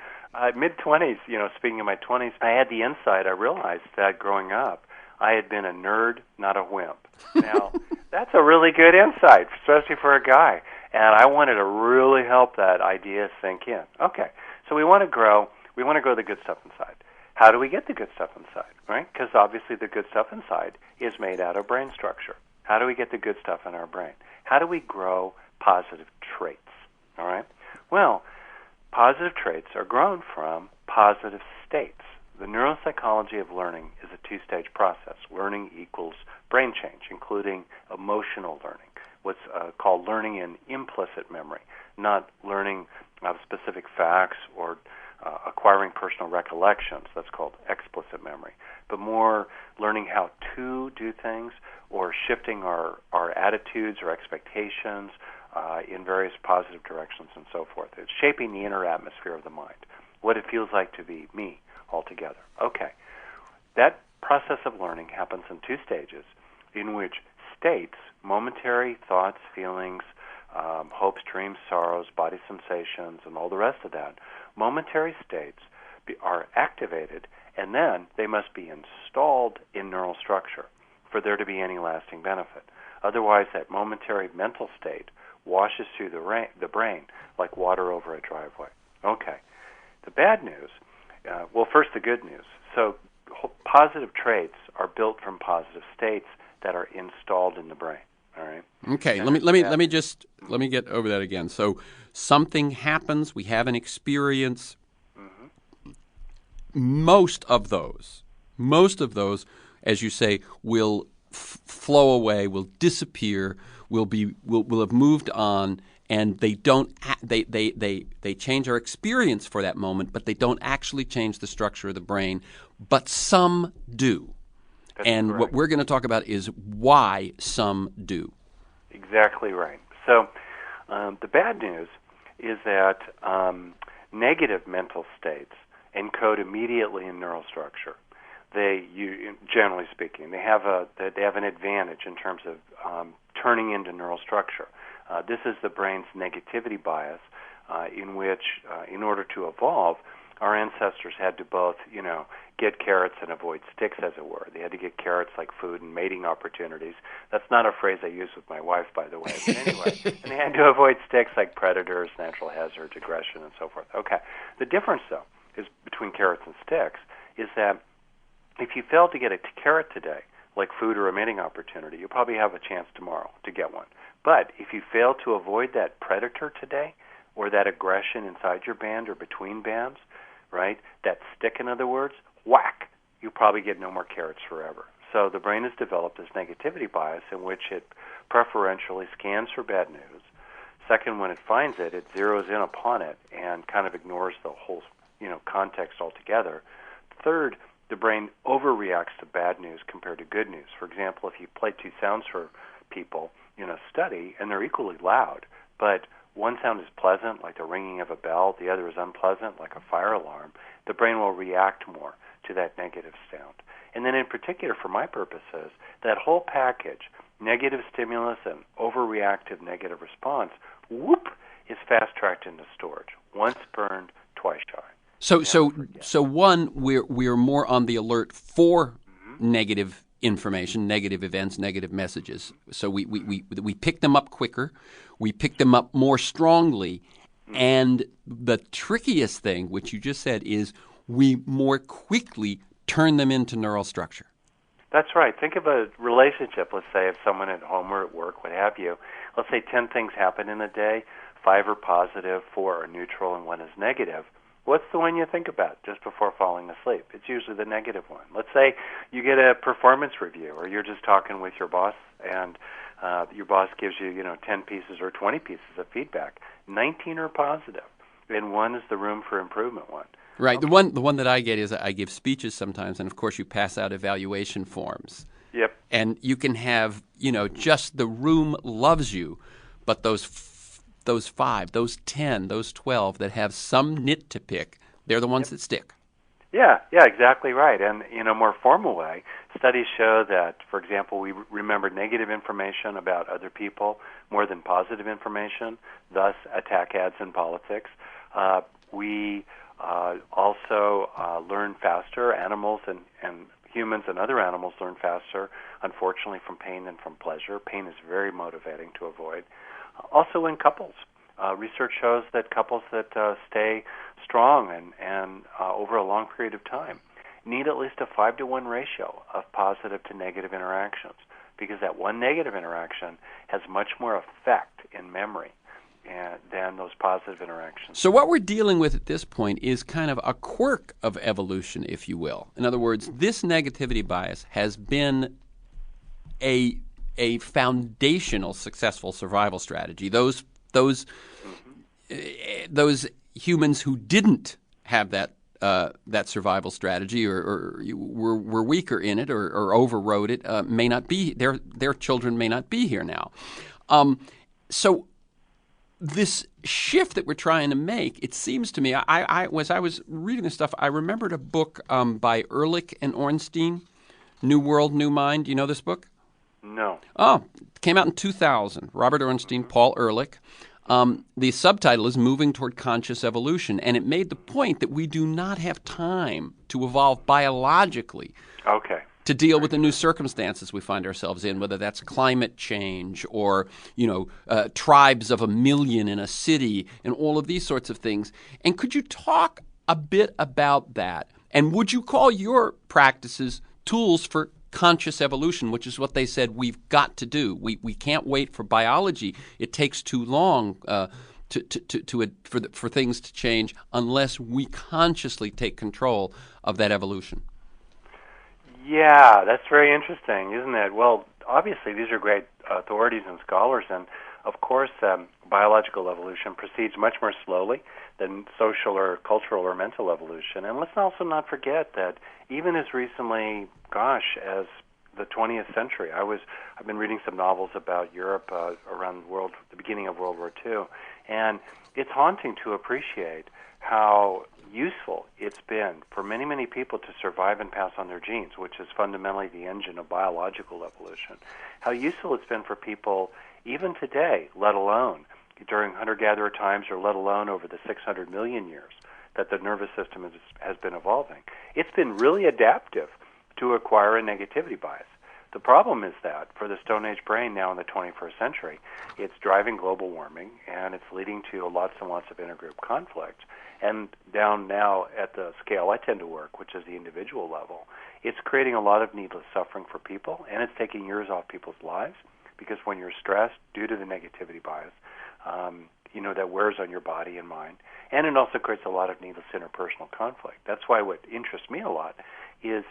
Speaker 2: Mid-20s, speaking of my 20s, I had the insight. I realized that growing up, I had been a nerd, not a wimp. Now, that's a really good insight, especially for a guy. And I wanted to really help that idea sink in. Okay, so we want to grow. We want to grow the good stuff inside. How do we get the good stuff inside, right? Because obviously the good stuff inside is made out of brain structure. How do we get the good stuff in our brain? How do we grow positive traits, all right? Well, positive traits are grown from positive states. the neuropsychology of learning is a two-stage process. Learning equals brain change, including emotional learning, what's called learning in implicit memory, not learning of specific facts or acquiring personal recollections. That's called explicit memory, but more learning how to do things or shifting our attitudes or expectations in various positive directions and so forth. It's shaping the inner atmosphere of the mind, what it feels like to be me altogether. Okay. That process of learning happens in two stages, in which states, momentary thoughts, feelings, hopes, dreams, sorrows, body sensations, and all the rest of that, momentary states are activated, and then they must be installed in neural structure for there to be any lasting benefit. Otherwise, that momentary mental state washes through the brain like water over a driveway. Okay. The bad news, well, first the good news. So positive traits are built from positive states that are installed in the brain. All right.
Speaker 1: Okay. Let me get over that again. So something happens. We have an experience. Mm-hmm. Most of those, as you say, will flow away, will disappear, will have moved on, and they don't. They change our experience for that moment, but they don't actually change the structure of the brain. But some do.
Speaker 2: That's
Speaker 1: and
Speaker 2: correct.
Speaker 1: What we're going to talk about is why some do.
Speaker 2: Exactly right. So the bad news is that negative mental states encode immediately in neural structure. Generally speaking, they have an advantage in terms of turning into neural structure. This is the brain's negativity bias, in which, in order to evolve, our ancestors had to both, get carrots and avoid sticks, as it were. They had to get carrots like food and mating opportunities. That's not a phrase I use with my wife, by the way. But anyway, and they had to avoid sticks like predators, natural hazards, aggression, and so forth. Okay. The difference, though, is between carrots and sticks, is that if you fail to get a carrot today, like food or a mating opportunity, you'll probably have a chance tomorrow to get one. But if you fail to avoid that predator today, or that aggression inside your band or between bands, right, that stick, in other words, whack, you probably get no more carrots forever. So the brain has developed this negativity bias in which it preferentially scans for bad news. Second, when it finds it, it zeroes in upon it and kind of ignores the whole, context altogether. Third, the brain overreacts to bad news compared to good news. For example, if you play two sounds for people in a study and they're equally loud, but one sound is pleasant, like the ringing of a bell, the other is unpleasant, like a fire alarm, the brain will react more to that negative sound. And then in particular, for my purposes, that whole package, negative stimulus and overreactive negative response, whoop, is fast-tracked into storage. Once burned, twice shy.
Speaker 1: So one, we're more on the alert for negative information, negative events, negative messages. So we pick them up quicker, we pick them up more strongly, and the trickiest thing, which you just said, is we more quickly turn them into neural structure.
Speaker 2: That's right. Think of a relationship. Let's say if someone at home or at work, what have you, let's say 10 things happen in a day, 5 are positive, 4 are neutral, and 1 is negative. What's the one you think about just before falling asleep? It's usually the negative one. Let's say you get a performance review, or you're just talking with your boss, and your boss gives you, 10 pieces or 20 pieces of feedback. 19 are positive, and 1 is the room for improvement one.
Speaker 1: Right. Okay. The one that I get is I give speeches sometimes, and of course you pass out evaluation forms.
Speaker 2: Yep.
Speaker 1: And you can have, just the room loves you, but those 5, those 10, those 12 that have some nit to pick, they're the ones that stick.
Speaker 2: Yeah, exactly right. And in a more formal way, studies show that, for example, we remember negative information about other people more than positive information, thus attack ads in politics. We also learn faster. Animals and humans and other animals learn faster, unfortunately, from pain than from pleasure. Pain is very motivating to avoid. Also in couples. Research shows that couples that stay strong and over a long period of time need at least a 5-to-1 ratio of positive to negative interactions, because that one negative interaction has much more effect in memory than those positive interactions.
Speaker 1: So what we're dealing with at this point is kind of a quirk of evolution, if you will. In other words, this negativity bias has been a foundational successful survival strategy. Those humans who didn't have that survival strategy or were weaker in it or overrode it may not be their children may not be here now. So this shift that we're trying to make, it seems to me, as I was reading this stuff, I remembered a book by Ehrlich and Ornstein, New World, New Mind. You know this book?
Speaker 2: No.
Speaker 1: Oh, it came out in 2000. Robert Ornstein, Paul Ehrlich. The subtitle is Moving Toward Conscious Evolution, and it made the point that we do not have time to evolve biologically to deal with the new circumstances we find ourselves in, whether that's climate change or, tribes of 1 million in a city and all of these sorts of things. And could you talk a bit about that? And would you call your practices tools for conscious evolution, which is what they said we've got to do? We can't wait for biology. It takes too long for things to change unless we consciously take control of that evolution.
Speaker 2: Yeah, that's very interesting, isn't it? Well, obviously these are great authorities and scholars, and of course biological evolution proceeds much more slowly than social or cultural or mental evolution. And let's also not forget that even as recently, as the 20th century, I've been reading some novels about Europe around the beginning of World War II, and it's haunting to appreciate how useful it's been for many, many people to survive and pass on their genes, which is fundamentally the engine of biological evolution. How useful it's been for people even today, let alone during hunter-gatherer times or let alone over the 600 million years that the nervous system has been evolving. It's been really adaptive to acquire a negativity bias. The problem is that for the Stone Age brain now in the 21st century, it's driving global warming, and it's leading to lots and lots of intergroup conflict. And down now at the scale I tend to work, which is the individual level, it's creating a lot of needless suffering for people, and it's taking years off people's lives, because when you're stressed due to the negativity bias, that wears on your body and mind, and it also creates a lot of needless interpersonal conflict. That's why what interests me a lot is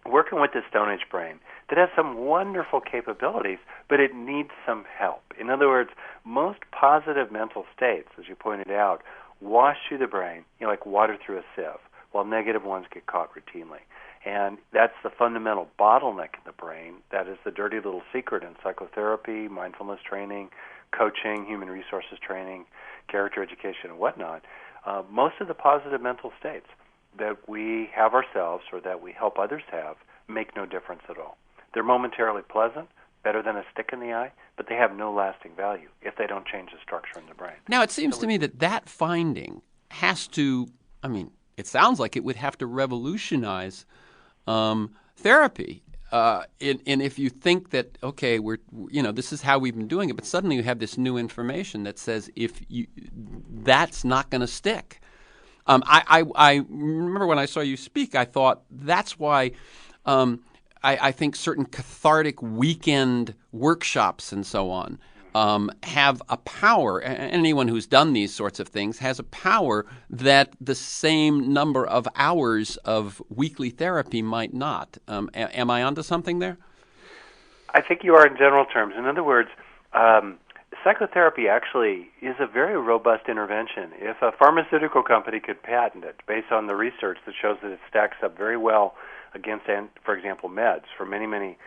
Speaker 2: working with the Stone Age brain that has some wonderful capabilities, but it needs some help. In other words, most positive mental states, as you pointed out, wash through the brain, like water through a sieve, while negative ones get caught routinely. And that's the fundamental bottleneck in the brain. That is the dirty little secret in psychotherapy, mindfulness training, coaching, human resources training, character education, and whatnot. Most of the positive mental states that we have ourselves or that we help others have make no difference at all. They're momentarily pleasant, better than a stick in the eye, but they have no lasting value if they don't change the structure in the brain. Now,
Speaker 1: it seems to me that finding has to, it sounds like it would have to revolutionize therapy. And if you think that, okay, this is how we've been doing it, but suddenly you have this new information that says that's not going to stick. I remember when I saw you speak, I thought that's why I think certain cathartic weekend workshops and so on have a power. Anyone who's done these sorts of things has a power that the same number of hours of weekly therapy might not. Am I onto something there?
Speaker 2: I think you are in general terms. In other words, psychotherapy actually is a very robust intervention. If a pharmaceutical company could patent it based on the research that shows that it stacks up very well against, for example, meds for many, many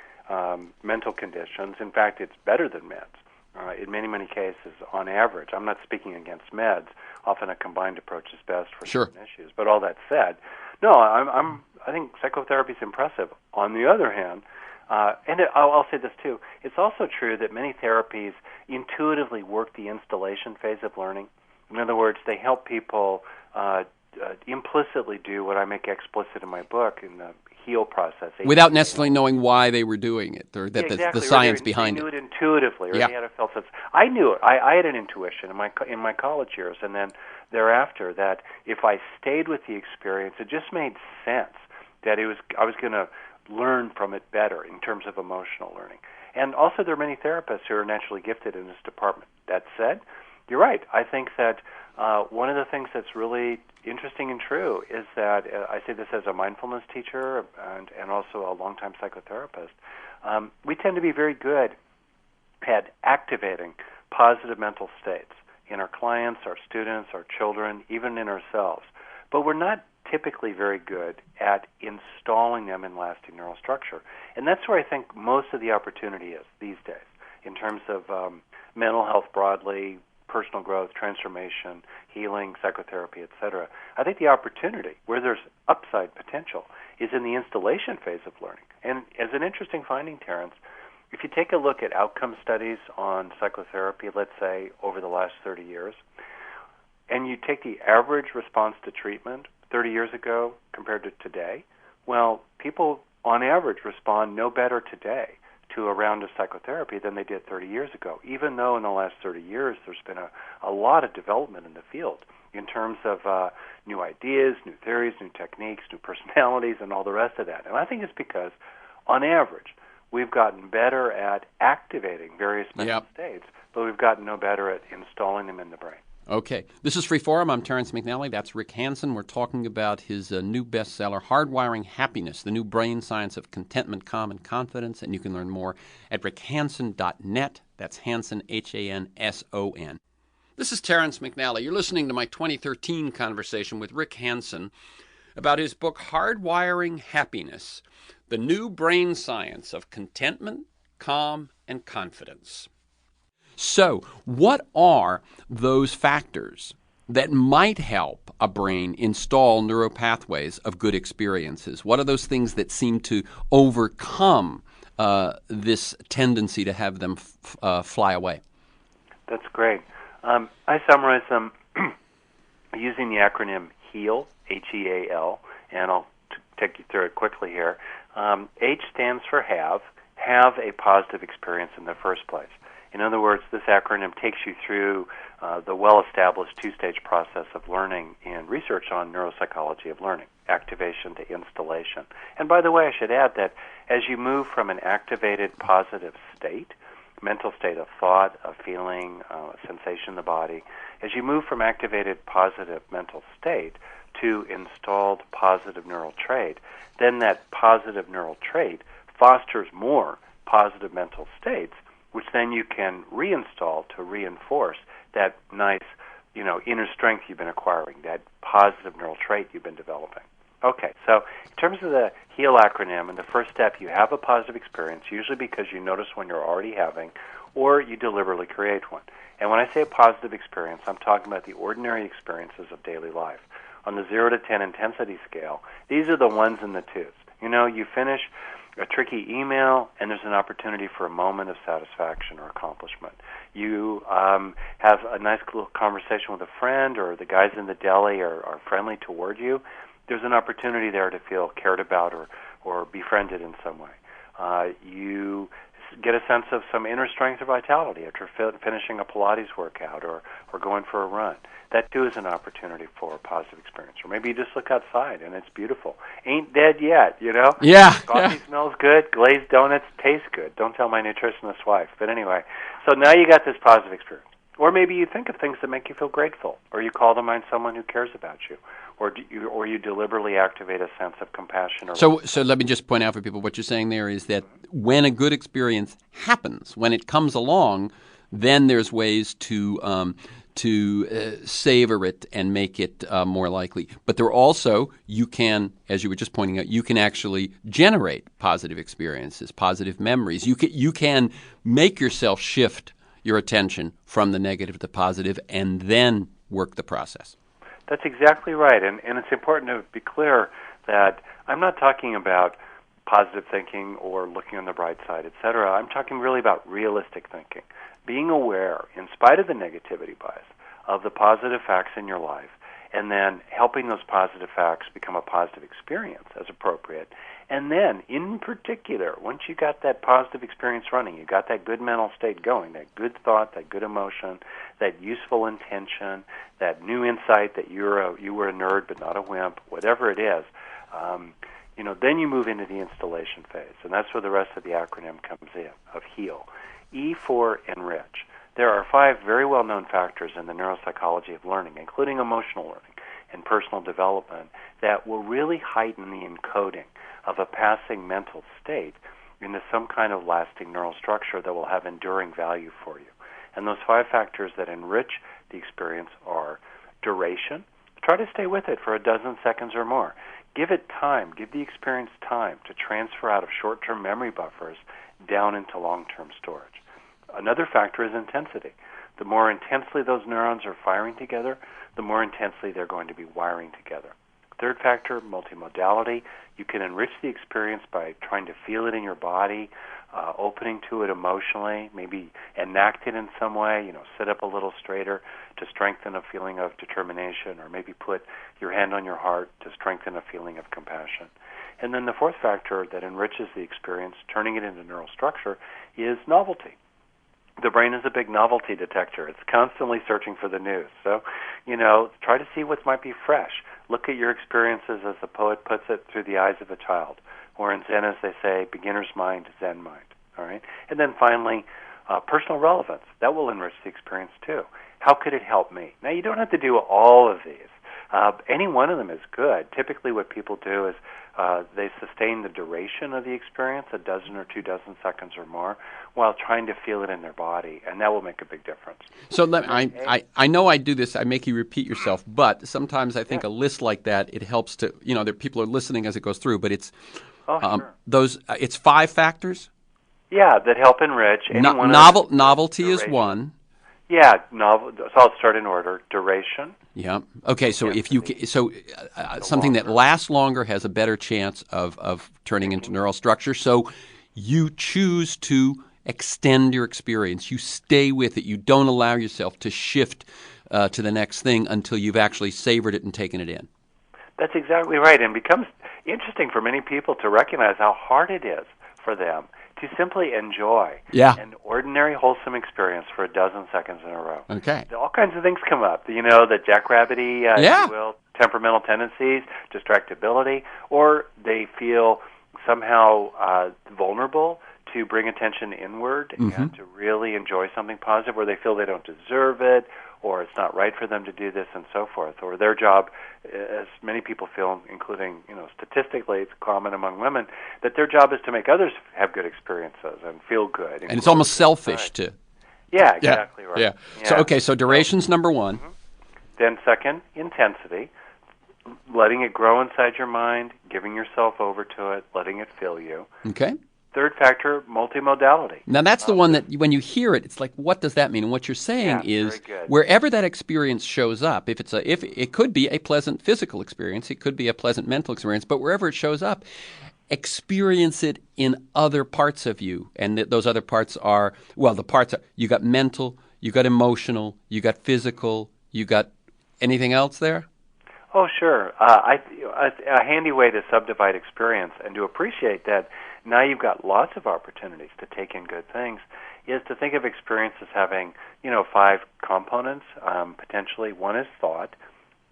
Speaker 2: mental conditions, in fact, it's better than meds. In many, many cases, on average. I'm not speaking against meds. Often a combined approach is best for certain issues. But all that said, no, I think psychotherapy is impressive. On the other hand, I'll say this too, it's also true that many therapies intuitively work the installation phase of learning. In other words, they help people implicitly do what I make explicit in my book in the HEAL process.
Speaker 1: Without necessarily knowing why they were doing it, or that
Speaker 2: exactly.
Speaker 1: the science behind it.
Speaker 2: They knew it intuitively, or they had a felt sense. I knew it. I had an intuition in my college years, and then thereafter that if I stayed with the experience, it just made sense that I was going to learn from it better in terms of emotional learning. And also, there are many therapists who are naturally gifted in this department. That said, you're right. I think that one of the things that's really interesting and true is that I say this as a mindfulness teacher and also a longtime psychotherapist. We tend to be very good at activating positive mental states in our clients, our students, our children, even in ourselves. But we're not typically very good at installing them in lasting neural structure. And that's where I think most of the opportunity is these days in terms of mental health broadly, personal growth, transformation, healing, psychotherapy, etc. I think the opportunity, where there's upside potential, is in the installation phase of learning. And as an interesting finding, Terrence, if you take a look at outcome studies on psychotherapy, let's say over the last 30 years, and you take the average response to treatment 30 years ago compared to today, well, people on average respond no better today to a round of psychotherapy than they did 30 years ago, even though in the last 30 years there's been a lot of development in the field in terms of new ideas, new theories, new techniques, new personalities, and all the rest of that. And I think it's because, on average, we've gotten better at activating various mental states, but we've gotten no better at installing them in the brain.
Speaker 1: Okay. This is Freeforum. I'm Terrence McNally. That's Rick Hanson. We're talking about his new bestseller, Hardwiring Happiness, the new brain science of contentment, calm, and confidence. And you can learn more at rickhanson.net. That's Hanson, Hanson. This is Terrence McNally. You're listening to my 2013 conversation with Rick Hanson about his book, Hardwiring Happiness, the new brain science of contentment, calm, and confidence. So, what are those factors that might help a brain install neuropathways of good experiences? What are those things that seem to overcome this tendency to have them fly away?
Speaker 2: That's great. I summarize them using the acronym HEAL, H-E-A-L, and I'll take you through it quickly here. H stands for have a positive experience in the first place. In other words, this acronym takes you through the well-established two-stage process of learning in research on neuropsychology of learning, activation to installation. And by the way, I should add that as you move from an activated positive state, mental state of thought, of feeling, sensation in the body, as you move from activated positive mental state to installed positive neural trait, then that positive neural trait fosters more positive mental states, which then you can reinstall to reinforce that nice, inner strength you've been acquiring, that positive neural trait you've been developing. Okay, so in terms of the HEAL acronym, in the first step, you have a positive experience, usually because you notice one you're already having, or you deliberately create one. And when I say a positive experience, I'm talking about the ordinary experiences of daily life. On the 0 to 10 intensity scale, these are the ones and the twos. You finish a tricky email, and there's an opportunity for a moment of satisfaction or accomplishment. You have a nice little conversation with a friend, or the guys in the deli are friendly toward you. There's an opportunity there to feel cared about or befriended in some way. You get a sense of some inner strength or vitality after finishing a Pilates workout or going for a run. That, too, is an opportunity for a positive experience. Or maybe you just look outside and it's beautiful. Ain't dead yet,
Speaker 1: Yeah.
Speaker 2: Coffee smells good. Glazed donuts taste good. Don't tell my nutritionist wife. But anyway, so now you got this positive experience. Or maybe you think of things that make you feel grateful. Or you call to mind someone who cares about you. Or you deliberately activate a sense of compassion.
Speaker 1: So let me just point out for people, what you're saying there is that when a good experience happens, when it comes along, then there's ways to savor it and make it more likely. But there also, you can, as you were just pointing out, you can actually generate positive experiences, positive memories. You can make yourself shift your attention from the negative to positive and then work the process.
Speaker 2: That's exactly right. And it's important to be clear that I'm not talking about positive thinking or looking on the bright side, etc. I'm talking really about realistic thinking. Being aware, in spite of the negativity bias, of the positive facts in your life, and then helping those positive facts become a positive experience as appropriate. And then, in particular, once you got that positive experience running, you got that good mental state going, that good thought, that good emotion, that useful intention, that new insight that you were a nerd but not a wimp, whatever it is, then you move into the installation phase. And that's where the rest of the acronym comes in, of HEAL. E for enrich. there are 5 very well-known factors in the neuropsychology of learning, including emotional learning and personal development, that will really heighten the encoding of a passing mental state into some kind of lasting neural structure that will have enduring value for you. And those 5 factors that enrich the experience are duration. Try to stay with it for a dozen seconds or more. Give it time. Give the experience time to transfer out of short-term memory buffers down into long-term storage. Another factor is intensity. The more intensely those neurons are firing together, the more intensely they're going to be wiring together. Third factor, multimodality. You can enrich the experience by trying to feel it in your body, opening to it emotionally, maybe enact it in some way, sit up a little straighter to strengthen a feeling of determination, or maybe put your hand on your heart to strengthen a feeling of compassion. And then the fourth factor that enriches the experience, turning it into neural structure, is novelty. The brain is a big novelty detector. It's constantly searching for the news. So, try to see what might be fresh. Look at your experiences, as the poet puts it, through the eyes of a child. Or in Zen, as they say, beginner's mind, Zen mind. All right? And then finally, personal relevance. That will enrich the experience too. How could it help me? Now, you don't have to do all of these. Any one of them is good. Typically what people do is they sustain the duration of the experience, a dozen or 2 dozen seconds or more, while trying to feel it in their body, and that will make a big difference.
Speaker 1: So I know I do this. I make you repeat yourself, but sometimes I think a list like that, it helps to, there people are listening as it goes through, but it's it's 5 factors?
Speaker 2: Yeah, that help enrich.
Speaker 1: Novelty is one.
Speaker 2: Yeah, so I'll start in order. Duration.
Speaker 1: Yeah. Okay. So something that lasts longer has a better chance of turning into neural structure. So you choose to extend your experience. You stay with it. You don't allow yourself to shift to the next thing until you've actually savored it and taken it in.
Speaker 2: That's exactly right. And it becomes interesting for many people to recognize how hard it is for them to simply enjoy an ordinary, wholesome experience for a dozen seconds in a row.
Speaker 1: Okay.
Speaker 2: All kinds of things come up. The jackrabbity, if you will, temperamental tendencies, distractibility, or they feel somehow vulnerable to bring attention inward and to really enjoy something positive, or they feel they don't deserve it, or it's not right for them to do this, and so forth. Or their job, as many people feel, including, statistically, it's common among women, that their job is to make others have good experiences and feel good.
Speaker 1: And it's almost selfish, too.
Speaker 2: Yeah, exactly right.
Speaker 1: Yeah. So duration's number one.
Speaker 2: Then second, intensity. Letting it grow inside your mind, giving yourself over to it, letting it fill you.
Speaker 1: Okay.
Speaker 2: Third factor, multimodality.
Speaker 1: Now, that's the one that when you hear it, it's like, what does that mean? And what you're saying is wherever that experience shows up, if it could be a pleasant physical experience, it could be a pleasant mental experience, but wherever it shows up, experience it in other parts of you. And those other parts are, you got mental, you got emotional, you got physical, you got anything else there?
Speaker 2: Oh, sure. A handy way to subdivide experience and to appreciate that now you've got lots of opportunities to take in good things is to think of experience as having, 5 components, potentially. One is thought,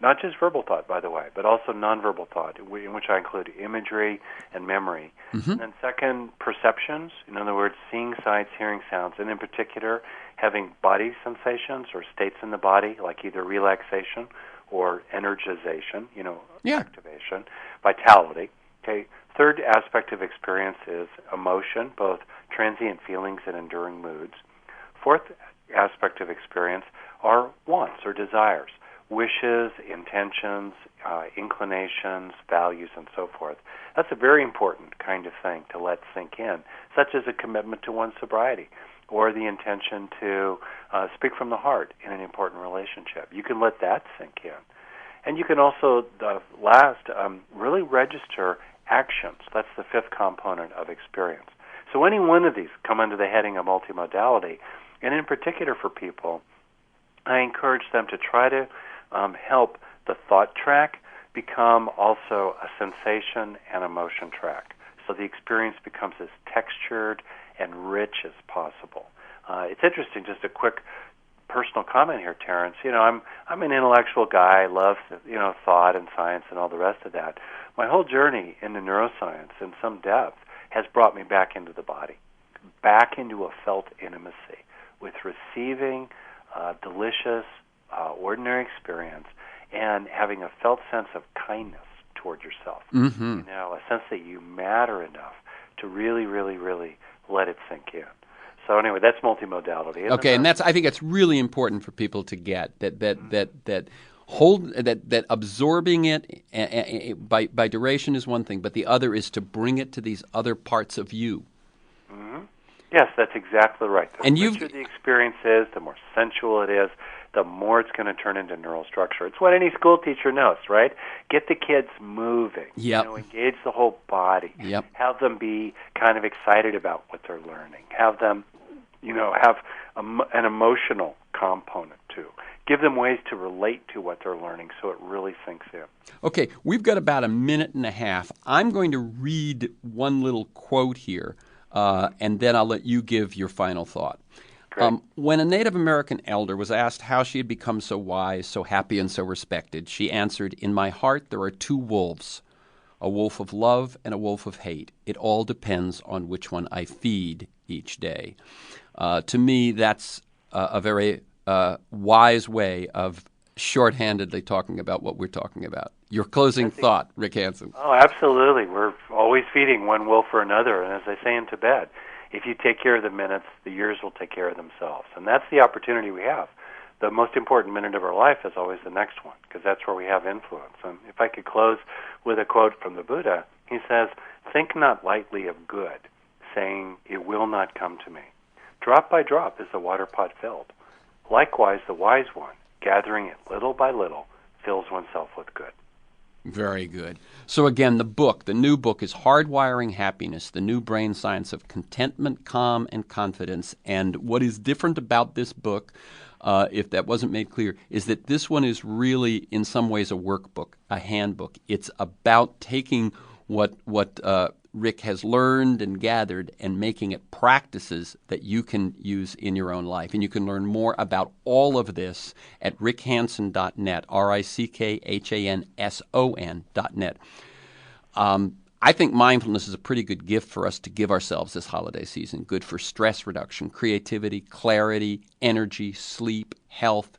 Speaker 2: not just verbal thought, by the way, but also nonverbal thought, in which I include imagery and memory. And then second, perceptions, in other words, seeing sights, hearing sounds, and in particular, having body sensations or states in the body, like either relaxation or energization, activation, vitality. Okay. Third aspect of experience is emotion, both transient feelings and enduring moods. Fourth aspect of experience are wants or desires, wishes, intentions, inclinations, values, and so forth. That's a very important kind of thing to let sink in, such as a commitment to one's sobriety or the intention to speak from the heart in an important relationship. You can let that sink in. And you can also, really register actions. That's the 5th component of experience. So any one of these come under the heading of multimodality, and in particular for people, I encourage them to try to help the thought track become also a sensation and emotion track. So the experience becomes as textured and rich as possible. It's interesting, just a quick personal comment here, Terrence. I'm an intellectual guy. I love, thought and science and all the rest of that. My whole journey into neuroscience in some depth has brought me back into the body, back into a felt intimacy with receiving delicious, ordinary experience and having a felt sense of kindness toward yourself.
Speaker 1: Mm-hmm.
Speaker 2: You know, a sense that you matter enough to really, really, really let it sink in. So anyway, that's multimodality.
Speaker 1: Okay, and I think it's really important for people to get that absorbing it by duration is one thing, but the other is to bring it to these other parts of you.
Speaker 2: Mm-hmm. Yes, that's exactly right. The richer the experience is, the more sensual it is, the more it's going to turn into neural structure. It's what any school teacher knows, right? Get the kids moving.
Speaker 1: Yep.
Speaker 2: You know, engage the whole body.
Speaker 1: Yep.
Speaker 2: Have them be kind of excited about what they're learning. Have them, you know, have an emotional component too. Give them ways to relate to what they're learning so it really sinks in.
Speaker 1: Okay, we've got about a minute and a half. I'm going to read one little quote here, and then I'll let you give your final thought. When a Native American elder was asked how she had become so wise, so happy, and so respected, she answered, "In my heart there are two wolves, a wolf of love and a wolf of hate. It all depends on which one I feed each day." To me, that's a very wise way of shorthandedly talking about what we're talking about. Your closing thought, Rick Hanson.
Speaker 2: Oh, absolutely. We're always feeding one wolf or another, and as I say in Tibet, if you take care of the minutes, the years will take care of themselves. And that's the opportunity we have. The most important minute of our life is always the next one, because that's where we have influence. And if I could close with a quote from the Buddha, he says, "Think not lightly of good, saying, 'It will not come to me.' Drop by drop is the water pot filled. Likewise, the wise one, gathering it little by little, fills oneself with good."
Speaker 1: Very good. So again, the new book is Hardwiring Happiness, the new brain science of contentment, calm, and confidence. And what is different about this book, if that wasn't made clear, is that this one is really, in some ways, a workbook, a handbook. It's about taking what Rick has learned and gathered and making it practices that you can use in your own life. And you can learn more about all of this at rickhanson.net, rickhanson.net. I think mindfulness is a pretty good gift for us to give ourselves this holiday season. Good for stress reduction, creativity, clarity, energy, sleep, health.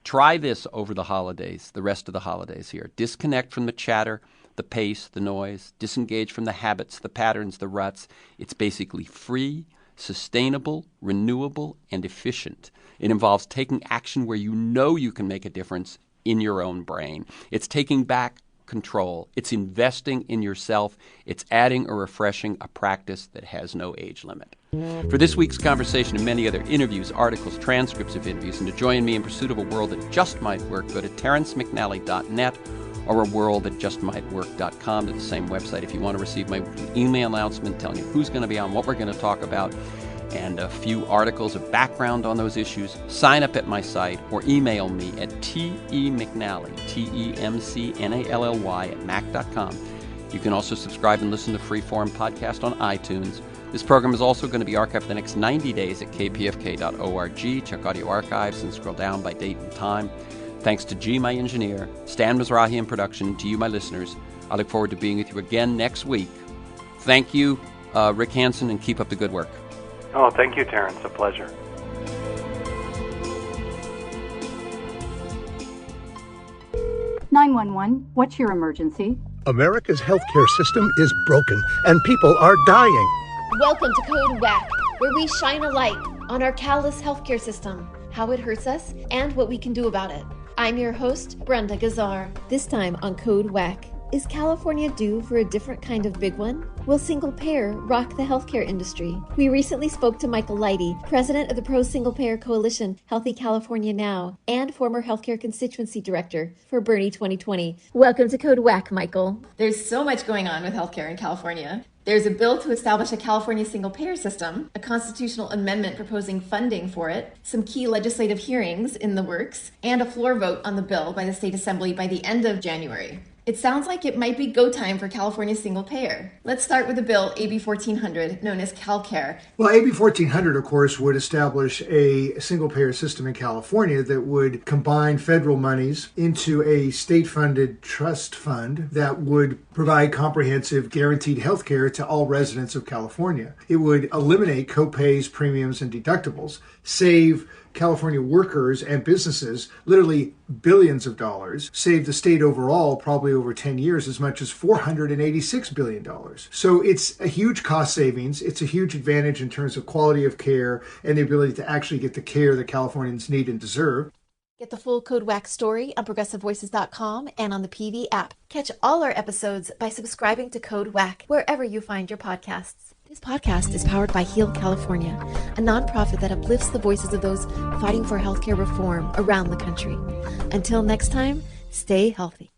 Speaker 1: Try this over the holidays, the rest of the holidays here. Disconnect from the chatter, the pace, the noise, disengage from the habits, the patterns, the ruts. It's basically free, sustainable, renewable, and efficient. It involves taking action where you know you can make a difference in your own brain. It's taking back control. It's investing in yourself. It's adding or refreshing a practice that has no age limit. For this week's conversation and many other interviews, articles, transcripts of interviews, and to join me in pursuit of a world that just might work, go to terrencemcnally.net or a world-that-just-might-work.com to the same website if you want to receive my email announcement telling you who's going to be on, what we're going to talk about, and a few articles of background on those issues. Sign up at my site or email me at temcnally, temcnally at mac.com. You can also subscribe and listen to Freeform Podcast on iTunes. This program is also going to be archived for the next 90 days at kpfk.org. Check audio archives and scroll down by date and time. Thanks to G, my engineer, Stan Mizrahi in production, to you, my listeners. I look forward to being with you again next week. Thank you, Rick Hanson, and keep up the good work.
Speaker 2: Oh, thank you, Terrence. A pleasure.
Speaker 3: (911) What's your emergency?
Speaker 4: America's healthcare system is broken, and people are dying.
Speaker 5: Welcome to Code WACK, where we shine a light on our callous healthcare system, how it hurts us, and what we can do about it. I'm your host, Brenda Gazar. This time on Code WACK, is California due for a different kind of big one? Will single payer rock the healthcare industry? We recently spoke to Michael Leidy, president of the pro-single payer coalition Healthy California Now, and former healthcare constituency director for Bernie 2020. Welcome to Code WACK, Michael.
Speaker 6: There's so much going on with healthcare in California. There's a bill to establish a California single-payer system, a constitutional amendment proposing funding for it, some key legislative hearings in the works, and a floor vote on the bill by the state assembly by the end of January. It sounds like it might be go time for California's single payer. Let's start with the bill AB 1400, known as CalCare.
Speaker 7: Well, AB 1400, of course, would establish a single-payer system in California that would combine federal monies into a state-funded trust fund that would provide comprehensive guaranteed health care to all residents of California. It would eliminate co-pays, premiums, and deductibles, save California workers and businesses literally billions of dollars, save the state overall probably over 10 years as much as $486 billion. So it's a huge cost savings. It's a huge advantage in terms of quality of care and the ability to actually get the care that Californians need and deserve.
Speaker 5: Get the full Code WAC story on progressivevoices.com and on the PV app. Catch all our episodes by subscribing to Code WAC wherever you find your podcasts. This podcast is powered by Heal California, a nonprofit that uplifts the voices of those fighting for healthcare reform around the country. Until next time, stay healthy.